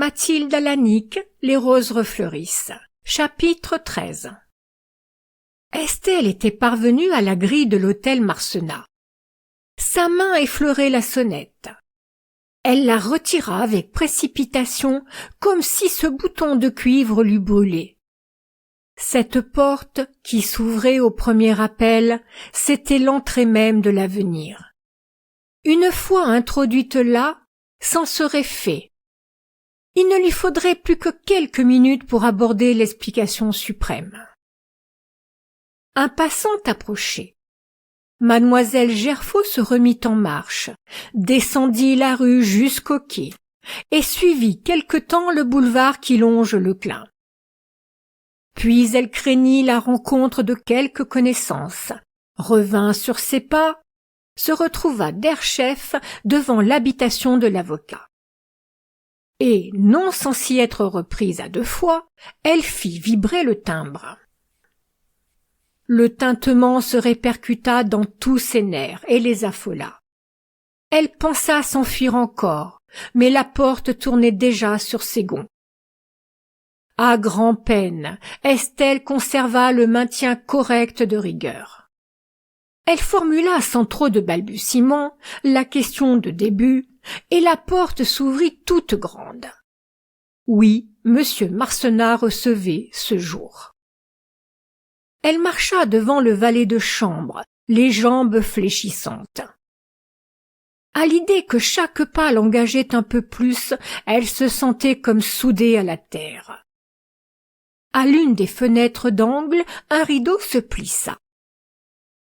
Mathilde Alanic, les roses refleurissent. Chapitre 13. Estelle était parvenue à la grille de l'hôtel Marcenat. Sa main effleurait la sonnette. Elle la retira avec précipitation, comme si ce bouton de cuivre l'eût brûlé. Cette porte, qui s'ouvrait au premier appel, c'était l'entrée même de l'avenir. Une fois introduite là, c'en serait fait. Il ne lui faudrait plus que quelques minutes pour aborder l'explication suprême. Un passant approchait. Mademoiselle Gerfaut se remit en marche, descendit la rue jusqu'au quai, et suivit quelque temps le boulevard qui longe le Clin. Puis elle craignit la rencontre de quelques connaissances, revint sur ses pas, se retrouva derechef devant l'habitation de l'avocat. Et, non sans s'y être reprise à 2 fois, elle fit vibrer le timbre. Le tintement se répercuta dans tous ses nerfs et les affola. Elle pensa s'enfuir encore, mais la porte tournait déjà sur ses gonds. À grand-peine, Estelle conserva le maintien correct de rigueur. Elle formula sans trop de balbutiements la question de début, et la porte s'ouvrit toute grande. Oui, Monsieur Marcenat recevait ce jour. Elle marcha devant le valet de chambre, les jambes fléchissantes. À l'idée que chaque pas l'engageait un peu plus, elle se sentait comme soudée à la terre. À l'une des fenêtres d'angle, un rideau se plissa.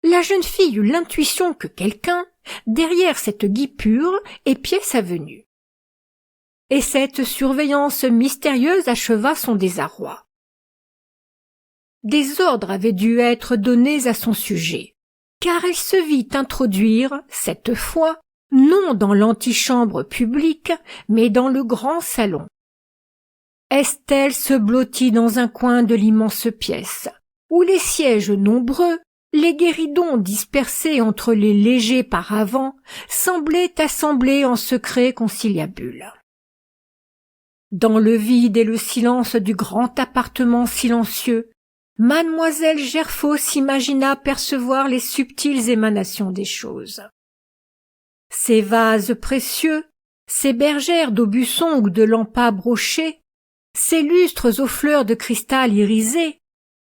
La jeune fille eut l'intuition que quelqu'un, derrière cette guipure, épiait sa venue. Et cette surveillance mystérieuse acheva son désarroi. Des ordres avaient dû être donnés à son sujet, car elle se vit introduire, cette fois, non dans l'antichambre publique, mais dans le grand salon. Estelle se blottit dans un coin de l'immense pièce, où les sièges nombreux, les guéridons dispersés entre les légers paravents, semblaient assemblés en secret conciliabule. Dans le vide et le silence du grand appartement silencieux, Mademoiselle Gerfaut s'imagina percevoir les subtiles émanations des choses. Ces vases précieux, ces bergères d'aubusson ou de lampas brochés, ces lustres aux fleurs de cristal irisées,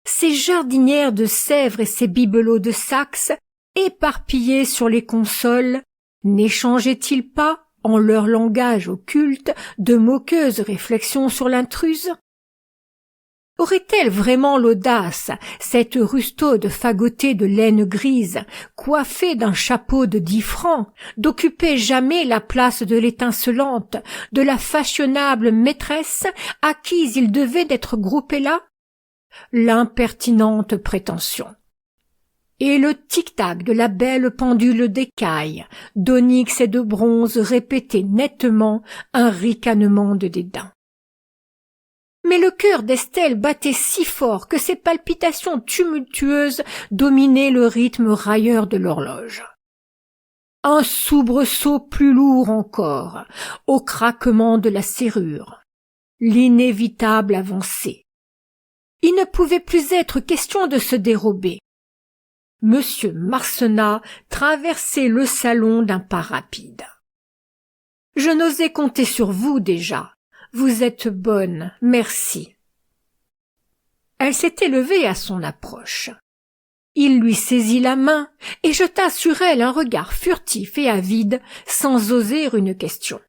ces jardinières de Sèvres et ces bibelots de Saxe, éparpillés sur les consoles, n'échangeaient-ils pas, en leur langage occulte, de moqueuses réflexions sur l'intruse? Aurait-elle vraiment l'audace, cette rustaude fagotée de laine grise, coiffée d'un chapeau de 10 francs, d'occuper jamais la place de l'étincelante, de la fashionable maîtresse à qui il devait d'être groupé là? L'impertinente prétention. Et le tic-tac de la belle pendule d'écaille, d'onyx et de bronze répétait nettement un ricanement de dédain. Mais le cœur d'Estelle battait si fort que ses palpitations tumultueuses dominaient le rythme railleur de l'horloge. Un soubresaut plus lourd encore, au craquement de la serrure. L'inévitable avancée. Il ne pouvait plus être question de se dérober. Monsieur Marcenat traversait le salon d'un pas rapide. « Je n'osais compter sur vous déjà. Vous êtes bonne, merci. » Elle s'était levée à son approche. Il lui saisit la main et jeta sur elle un regard furtif et avide, sans oser une question.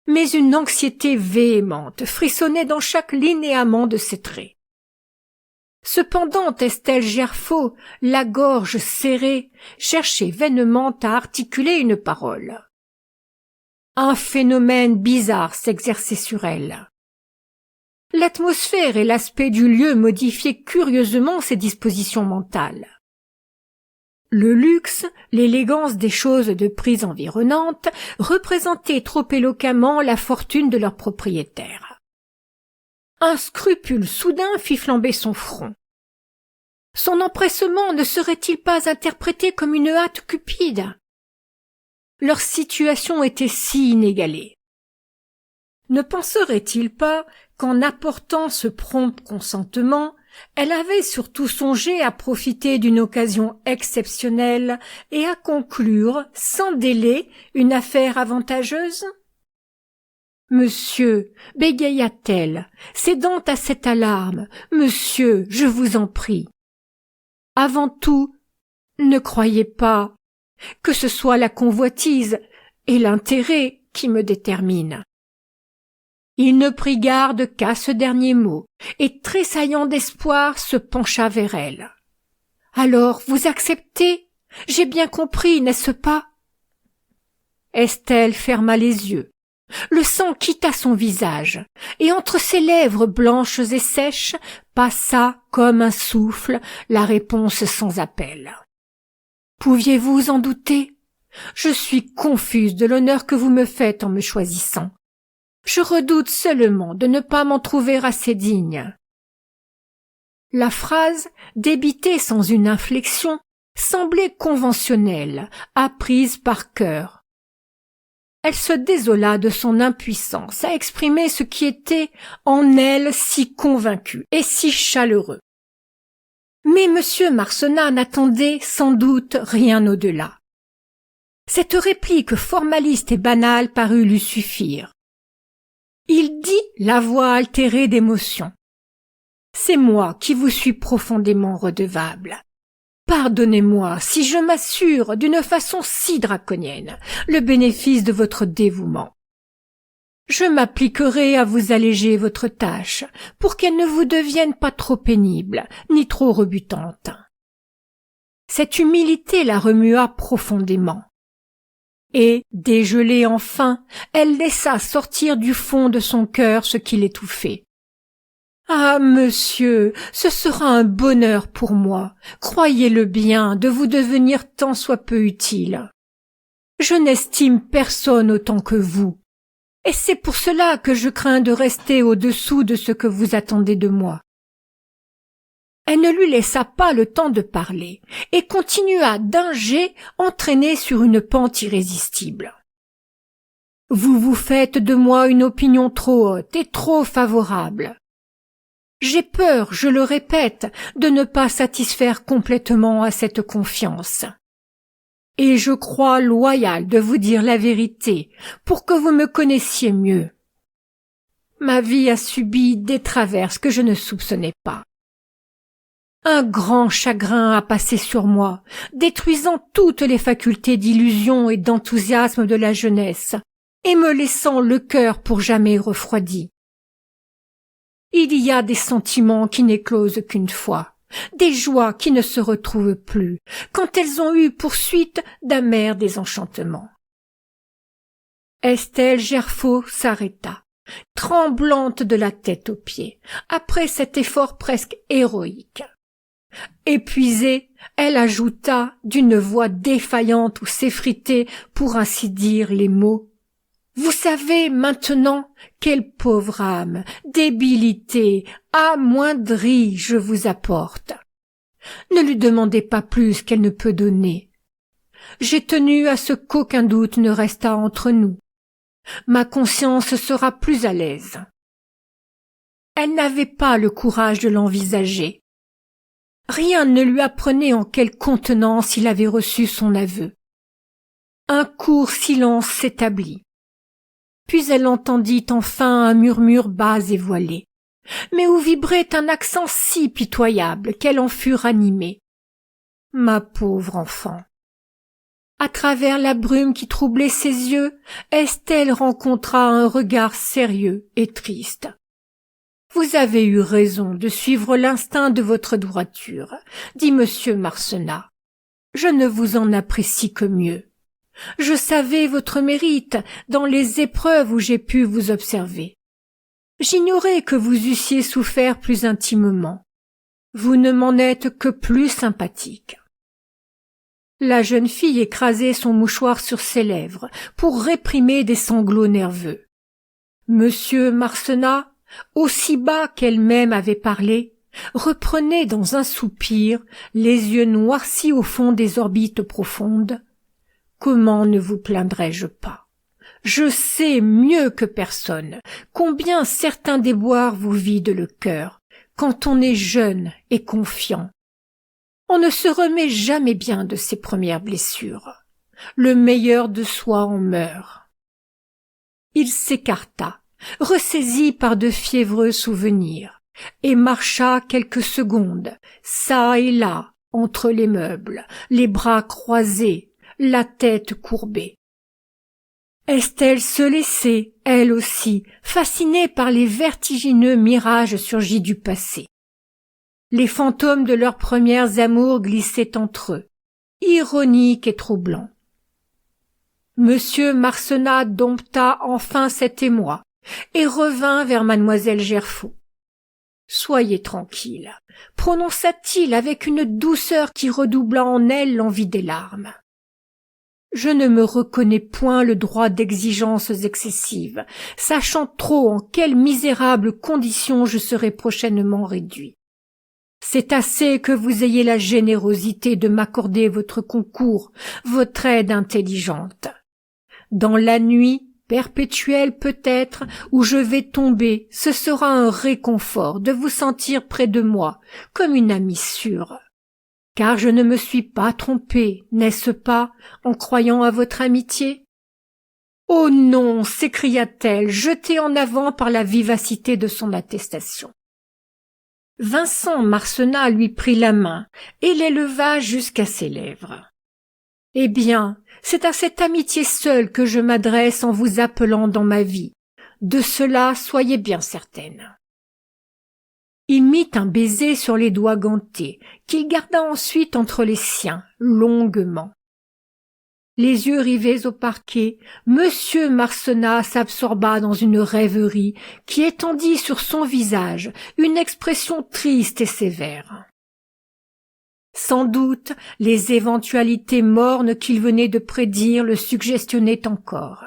Mais une anxiété véhémente frissonnait dans chaque linéament de ses traits. Cependant, Estelle Gerfaut, la gorge serrée, cherchait vainement à articuler une parole. Un phénomène bizarre s'exerçait sur elle. L'atmosphère et l'aspect du lieu modifiaient curieusement ses dispositions mentales. Le luxe, l'élégance des choses de prix environnantes représentaient trop éloquemment la fortune de leur propriétaire. Un scrupule soudain fit flamber son front. Son empressement ne serait-il pas interprété comme une hâte cupide? Leur situation était si inégalée. Ne penserait-il pas qu'en apportant ce prompt consentement, elle avait surtout songé à profiter d'une occasion exceptionnelle et à conclure, sans délai, une affaire avantageuse? Monsieur, bégaya-t-elle, cédant à cette alarme, monsieur, je vous en prie. Avant tout, ne croyez pas que ce soit la convoitise et l'intérêt qui me déterminent. Il ne prit garde qu'à ce dernier mot, et tressaillant d'espoir se pencha vers elle. « Alors, vous acceptez? J'ai bien compris, n'est-ce pas ?» Estelle ferma les yeux. Le sang quitta son visage, et entre ses lèvres blanches et sèches passa, comme un souffle, la réponse sans appel. « Pouviez-vous en douter? Je suis confuse de l'honneur que vous me faites en me choisissant. Je redoute seulement de ne pas m'en trouver assez digne. » La phrase, débitée sans une inflexion, semblait conventionnelle, apprise par cœur. Elle se désola de son impuissance à exprimer ce qui était en elle si convaincu et si chaleureux. Mais M. Marcenat n'attendait sans doute rien au-delà. Cette réplique formaliste et banale parut lui suffire. Il dit, la voix altérée d'émotion. « C'est moi qui vous suis profondément redevable. Pardonnez-moi si je m'assure d'une façon si draconienne le bénéfice de votre dévouement. Je m'appliquerai à vous alléger votre tâche pour qu'elle ne vous devienne pas trop pénible ni trop rebutante. » Cette humilité la remua profondément. Et, dégelée enfin, elle laissa sortir du fond de son cœur ce qui l'étouffait. « Ah, monsieur, ce sera un bonheur pour moi, croyez-le bien, de vous devenir tant soit peu utile. Je n'estime personne autant que vous, et c'est pour cela que je crains de rester au-dessous de ce que vous attendez de moi. » Elle ne lui laissa pas le temps de parler, et continua d'un jet entraînée sur une pente irrésistible. « Vous vous faites de moi une opinion trop haute et trop favorable. J'ai peur, je le répète, de ne pas satisfaire complètement à cette confiance. Et je crois loyal de vous dire la vérité, pour que vous me connaissiez mieux. Ma vie a subi des traverses que je ne soupçonnais pas. Un grand chagrin a passé sur moi, détruisant toutes les facultés d'illusion et d'enthousiasme de la jeunesse, et me laissant le cœur pour jamais refroidi. Il y a des sentiments qui n'éclosent qu'une fois, des joies qui ne se retrouvent plus, quand elles ont eu pour suite d'amers désenchantements. Estelle Gerfaut s'arrêta, tremblante de la tête aux pieds, après cet effort presque héroïque. Épuisée, elle ajouta d'une voix défaillante où s'effritaient, pour ainsi dire, les mots. « Vous savez maintenant quelle pauvre âme, débilitée, amoindrie je vous apporte. Ne lui demandez pas plus qu'elle ne peut donner. J'ai tenu à ce qu'aucun doute ne restât entre nous. Ma conscience sera plus à l'aise. » Elle n'avait pas le courage de l'envisager. Rien ne lui apprenait en quelle contenance il avait reçu son aveu. Un court silence s'établit. Puis elle entendit enfin un murmure bas et voilé, mais où vibrait un accent si pitoyable qu'elle en fut ranimée. « Ma pauvre enfant !» À travers la brume qui troublait ses yeux, Estelle rencontra un regard sérieux et triste. « Vous avez eu raison de suivre l'instinct de votre droiture, dit M. Marcenat. Je ne vous en apprécie que mieux. Je savais votre mérite dans les épreuves où j'ai pu vous observer. J'ignorais que vous eussiez souffert plus intimement. Vous ne m'en êtes que plus sympathique. » La jeune fille écrasait son mouchoir sur ses lèvres pour réprimer des sanglots nerveux. Monsieur Marcenat, aussi bas qu'elle-même avait parlé, reprenait dans un soupir, les yeux noircis au fond des orbites profondes. « Comment ne vous plaindrais-je pas? Je sais mieux que personne combien certains déboires vous vident le cœur quand on est jeune et confiant. On ne se remet jamais bien de ses premières blessures. Le meilleur de soi en meurt. Il s'écarta, ressaisi par de fiévreux souvenirs, et marcha quelques secondes, çà et là, entre les meubles, les bras croisés, la tête courbée. Estelle se laissait, elle aussi, fascinée par les vertigineux mirages surgis du passé. Les fantômes de leurs premières amours glissaient entre eux, ironiques et troublants. Monsieur Marcenat dompta enfin cet émoi et revint vers mademoiselle Gerfaut. « Soyez tranquille », prononça-t-il avec une douceur qui redoubla en elle l'envie des larmes. « Je ne me reconnais point le droit d'exigences excessives, sachant trop en quelles misérables conditions je serai prochainement réduit. C'est assez que vous ayez la générosité de m'accorder votre concours, votre aide intelligente. Dans la nuit perpétuelle peut-être où je vais tomber, ce sera un réconfort de vous sentir près de moi, comme une amie sûre. Car je ne me suis pas trompée, n'est-ce pas, en croyant à votre amitié? » « Oh non » s'écria-t-elle, jetée en avant par la vivacité de son attestation. Vincent Marcenat lui prit la main et l'éleva jusqu'à ses lèvres. « Eh bien, c'est à cette amitié seule que je m'adresse en vous appelant dans ma vie. De cela, soyez bien certaine. » Il mit un baiser sur les doigts gantés, qu'il garda ensuite entre les siens, longuement. Les yeux rivés au parquet, Monsieur Marcenat s'absorba dans une rêverie qui étendit sur son visage une expression triste et sévère. Sans doute, les éventualités mornes qu'il venait de prédire le suggestionnaient encore.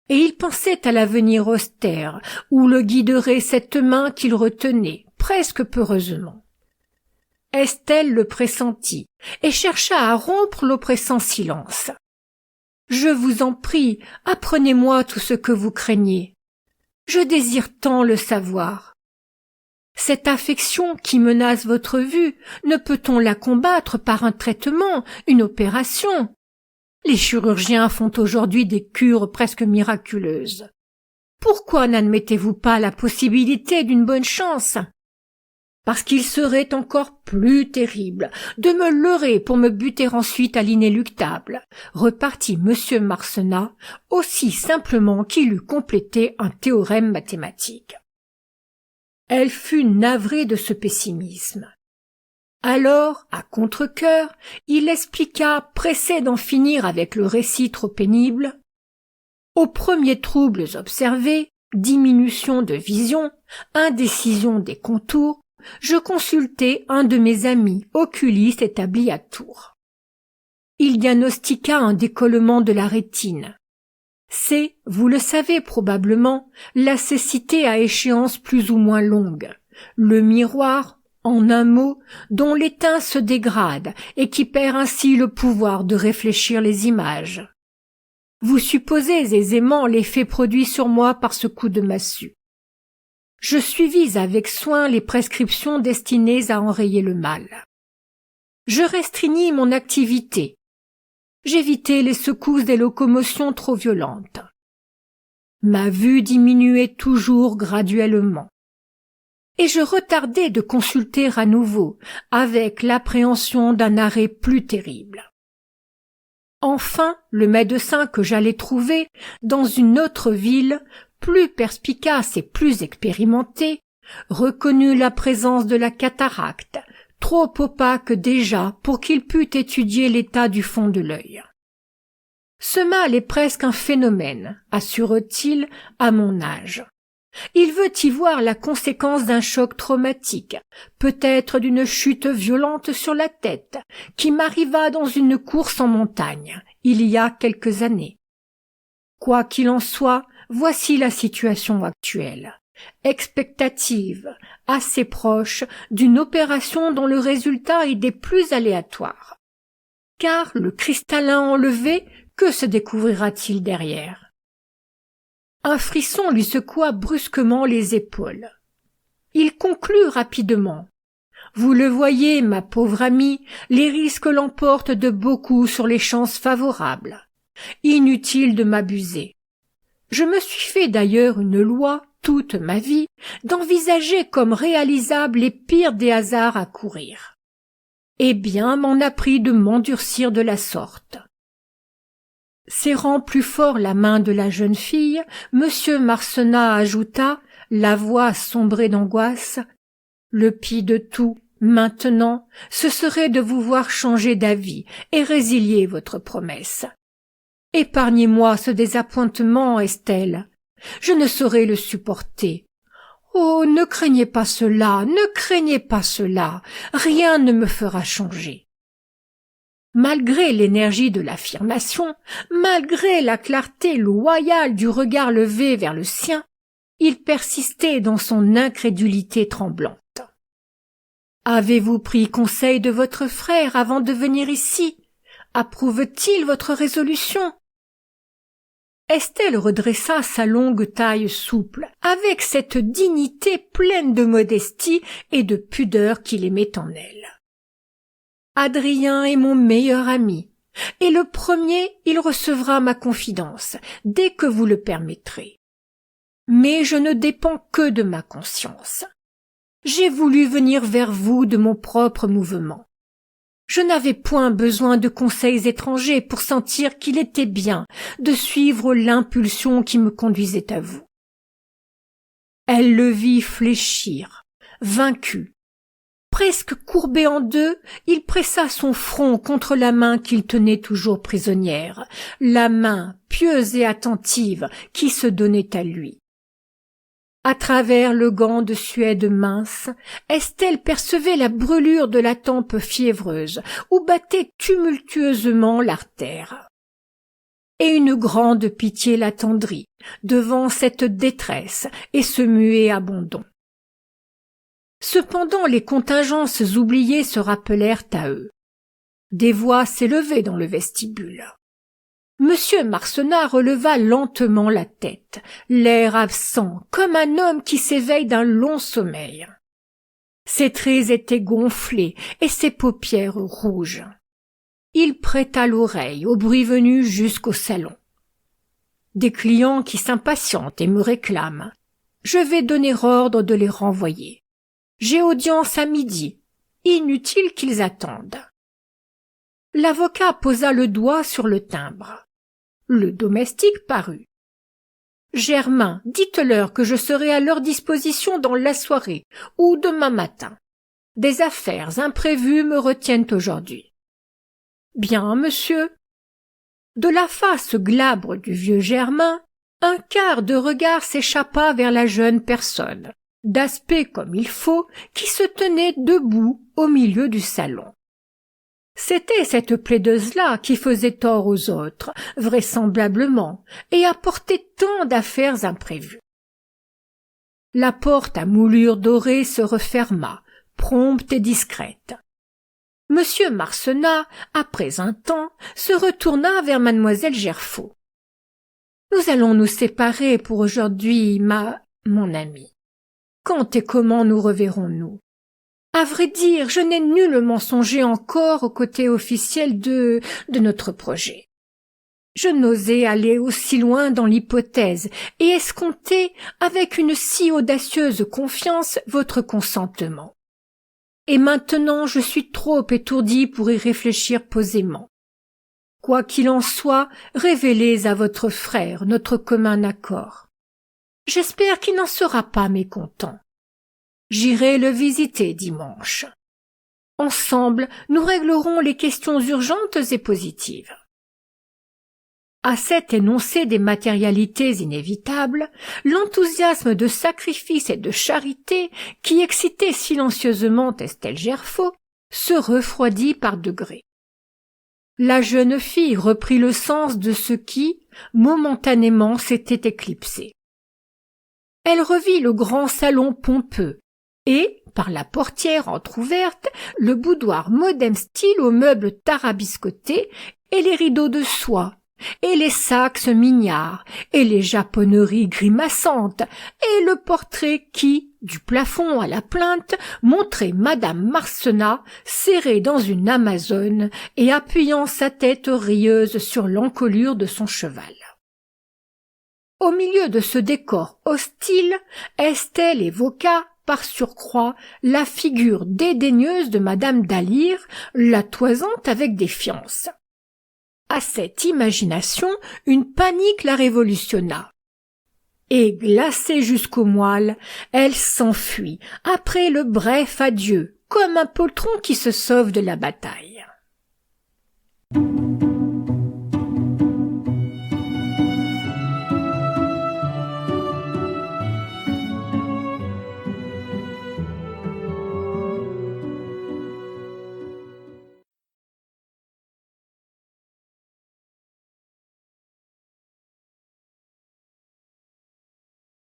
Et il pensait à l'avenir austère, où le guiderait cette main qu'il retenait, presque peureusement. Estelle le pressentit et chercha à rompre l'oppressant silence. « Je vous en prie, apprenez-moi tout ce que vous craignez. Je désire tant le savoir. Cette affection qui menace votre vue, ne peut-on la combattre par un traitement, une opération? Les chirurgiens font aujourd'hui des cures presque miraculeuses. Pourquoi n'admettez-vous pas la possibilité d'une bonne chance? Parce qu'il serait encore plus terrible de me leurrer pour me buter ensuite à l'inéluctable, repartit Monsieur Marcenat aussi simplement qu'il eût complété un théorème mathématique. Elle fut navrée de ce pessimisme. Alors, à contre-cœur, il expliqua, pressé d'en finir avec le récit trop pénible. Aux premiers troubles observés, diminution de vision, indécision des contours, je consultai un de mes amis oculistes établi à Tours. Il diagnostiqua un décollement de la rétine. C'est, vous le savez probablement, la cécité à échéance plus ou moins longue, le miroir, en un mot, dont l'étain se dégrade et qui perd ainsi le pouvoir de réfléchir les images. Vous supposez aisément l'effet produit sur moi par ce coup de massue. Je suivis avec soin les prescriptions destinées à enrayer le mal. Je restreignis mon activité. J'évitai les secousses des locomotions trop violentes. Ma vue diminuait toujours graduellement. Et je retardai de consulter à nouveau, avec l'appréhension d'un arrêt plus terrible. Enfin, le médecin que j'allais trouver, dans une autre ville, plus perspicace et plus expérimenté, reconnut la présence de la cataracte, trop opaque déjà pour qu'il pût étudier l'état du fond de l'œil. Ce mal est presque un phénomène, assure-t-il, à mon âge. Il veut y voir la conséquence d'un choc traumatique, peut-être d'une chute violente sur la tête, qui m'arriva dans une course en montagne, il y a quelques années. Quoi qu'il en soit, voici la situation actuelle, expectative, assez proche d'une opération dont le résultat est des plus aléatoires. Car le cristallin enlevé, que se découvrira-t-il derrière? Un frisson lui secoua brusquement les épaules. Il conclut rapidement. Vous le voyez, ma pauvre amie, les risques l'emportent de beaucoup sur les chances favorables. Inutile de m'abuser. Je me suis fait d'ailleurs une loi, toute ma vie, d'envisager comme réalisables les pires des hasards à courir. Eh bien, m'en a pris de m'endurcir de la sorte. Serrant plus fort la main de la jeune fille, M. Marcenat ajouta, la voix sombrée d'angoisse, « Le pis de tout, maintenant, ce serait de vous voir changer d'avis et résilier votre promesse. Épargnez-moi ce désappointement, Estelle. Je ne saurais le supporter. Oh, ne craignez pas cela, ne craignez pas cela, rien ne me fera changer. » Malgré l'énergie de l'affirmation, malgré la clarté loyale du regard levé vers le sien, il persistait dans son incrédulité tremblante. « Avez-vous pris conseil de votre frère avant de venir ici? Approuve-t-il votre résolution ?» Estelle redressa sa longue taille souple, avec cette dignité pleine de modestie et de pudeur qu'il aimait en elle. « Adrien est mon meilleur ami, et le premier, il recevra ma confidence, dès que vous le permettrez. Mais je ne dépends que de ma conscience. J'ai voulu venir vers vous de mon propre mouvement. Je n'avais point besoin de conseils étrangers pour sentir qu'il était bien de suivre l'impulsion qui me conduisait à vous. » Elle le vit fléchir, vaincu. Presque courbé en deux, il pressa son front contre la main qu'il tenait toujours prisonnière, la main pieuse et attentive qui se donnait à lui. À travers le gant de suède mince, Estelle percevait la brûlure de la tempe fiévreuse où battait tumultueusement l'artère. Et une grande pitié l'attendrit devant cette détresse et ce muet abandon. Cependant les contingences oubliées se rappelèrent à eux. Des voix s'élevaient dans le vestibule. Monsieur Marcenat releva lentement la tête, l'air absent, comme un homme qui s'éveille d'un long sommeil. Ses traits étaient gonflés et ses paupières rouges. Il prêta l'oreille au bruit venu jusqu'au salon. « Des clients qui s'impatientent et me réclament. Je vais donner ordre de les renvoyer. J'ai audience à midi. Inutile qu'ils attendent. » L'avocat posa le doigt sur le timbre. Le domestique parut. « Germain, dites-leur que je serai à leur disposition dans la soirée ou demain matin. Des affaires imprévues me retiennent aujourd'hui. »« Bien, monsieur. » De la face glabre du vieux Germain, un quart de regard s'échappa vers la jeune personne, d'aspect comme il faut, qui se tenait debout au milieu du salon. C'était cette plaideuse-là qui faisait tort aux autres, vraisemblablement, et apportait tant d'affaires imprévues. La porte à moulure dorée se referma, prompte et discrète. Monsieur Marcenat, après un temps, se retourna vers mademoiselle Gerfaut. « Nous allons nous séparer pour aujourd'hui, mon amie. Quand et comment nous reverrons-nous? À vrai dire, je n'ai nullement songé encore au côté officiel de notre projet. Je n'osais aller aussi loin dans l'hypothèse et escompter avec une si audacieuse confiance votre consentement. Et maintenant je suis trop étourdie pour y réfléchir posément. Quoi qu'il en soit, révélez à votre frère notre commun accord. J'espère qu'il n'en sera pas mécontent. J'irai le visiter dimanche. Ensemble, nous réglerons les questions urgentes et positives. » À cet énoncé des matérialités inévitables, l'enthousiasme de sacrifice et de charité qui excitait silencieusement Estelle Gerfaut se refroidit par degrés. La jeune fille reprit le sens de ce qui, momentanément, s'était éclipsé. Elle revit le grand salon pompeux et, par la portière entr'ouverte, le boudoir moderne style aux meubles tarabiscotés et les rideaux de soie, et les saxes mignards, et les japonneries grimaçantes, et le portrait qui, du plafond à la plinthe, montrait madame Marcenat serrée dans une amazone et appuyant sa tête rieuse sur l'encolure de son cheval. Au milieu de ce décor hostile, Estelle évoqua, par surcroît, la figure dédaigneuse de madame d'Alire, la toisant avec défiance. À cette imagination, une panique la révolutionna. Et glacée jusqu'aux moelles, elle s'enfuit, après le bref adieu, comme un poltron qui se sauve de la bataille.